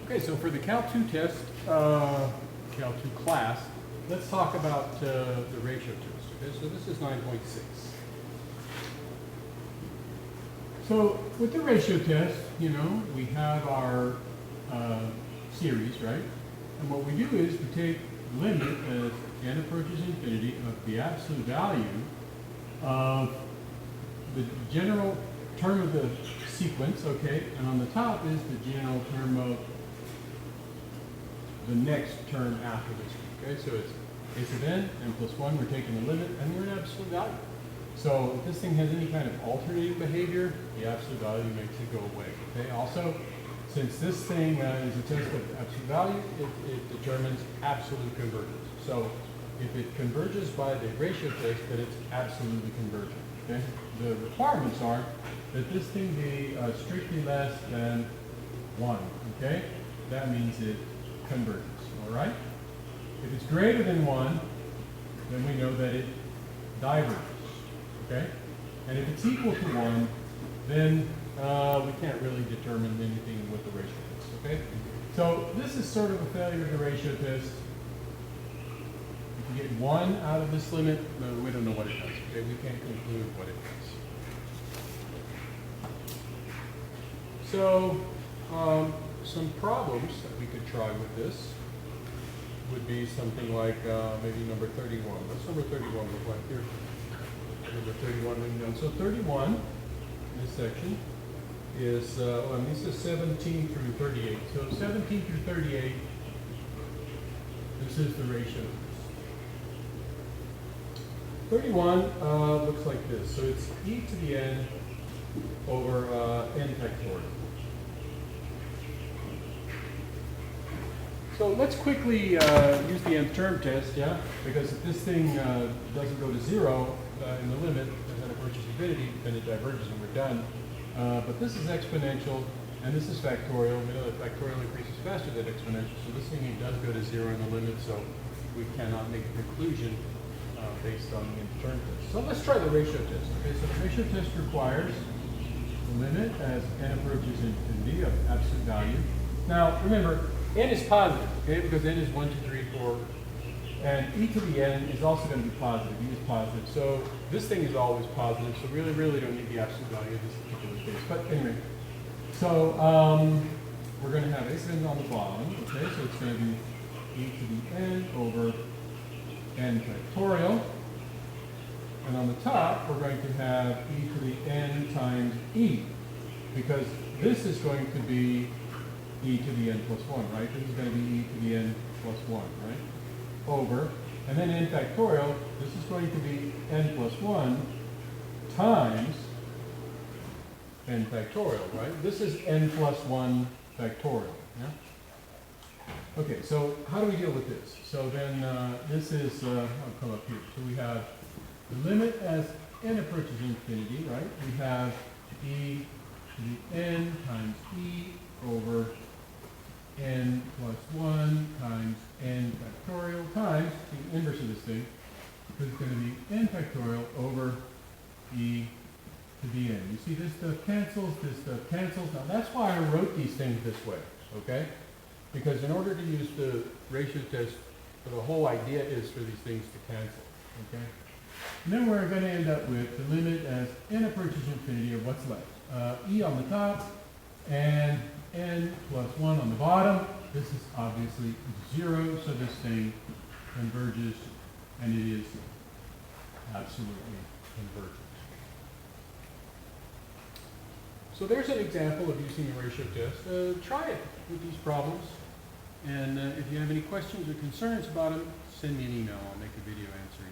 Okay, so for the Cal2 test, Cal2 class, let's talk about the ratio test. Okay, so this is 9.6. So with the ratio test, you know, we have our series, right? And what we do is we take the limit as n approaches infinity of the absolute value of the general term of the sequence, okay, and on the top is the general term of the next term after this, okay? So it's a sub n plus 1, we're taking the limit, and we're in absolute value. So if this thing has any kind of alternating behavior, the absolute value makes it go away, okay? Also, since this thing is a test of absolute value, it determines absolute convergence. So if it converges by the ratio test, then it's absolutely convergent, okay? The requirements are that this thing be strictly less than 1, okay? That means it converges, all right? If it's greater than 1, then we know that it diverges, okay? And if it's equal to 1, then we can't really determine anything with the ratio test, okay? So this is sort of a failure of the ratio test. If you get 1 out of this limit, we don't know what it does, okay? We can't conclude what it does. So some problems that we could try with this would be something like maybe number 31. What's number 31 look like here? Number 31 written down. So 31 in this section is, this is 17 through 38. So 17 through 38, this is the ratio. 31 looks like this. So it's e to the n over n factorial. So let's quickly use the nth term test, yeah? Because if this thing doesn't go to 0 in the limit, as n approaches infinity, then it diverges and we're done. But this is exponential, and this is factorial. We know that factorial increases faster than exponential, so this thing does go to 0 in the limit, so we cannot make a conclusion based on the nth term test. So let's try the ratio test. Okay, so the ratio test requires the limit as n approaches infinity of absolute value. Now, remember, n is positive, okay, because n is 1, 2, 3, 4, and e to the n is also going to be positive. E is positive, so this thing is always positive, so really don't need the absolute value of this particular case. But anyway, so we're going to have a sub n on the bottom, okay, so it's going to be e to the n over n factorial. And on the top, we're going to have e to the n times e, because this is going to be e to the n plus 1, right? This is going to be e to the n plus 1, right? Over, and then n factorial, this is going to be n plus 1 times n factorial, right? This is n plus 1 factorial, yeah? Okay, so how do we deal with this? So then this is, I'll come up here. So we have the limit as n approaches infinity, right? We have e to the n times e over n plus 1 times n factorial times the inverse of this thing. So it's going to be n factorial over e to the n. You see this stuff cancels, this stuff cancels. Now that's why I wrote these things this way, okay? Because in order to use the ratio test, the whole idea is for these things to cancel, okay? And then we're going to end up with the limit as n approaches infinity of what's left. E on the top and n plus 1 on the bottom. This is obviously 0, so this thing converges, and it is absolutely convergent. So there's an example of using the ratio test. Try it with these problems. And if you have any questions or concerns about them, send me an email. I'll make a video answering.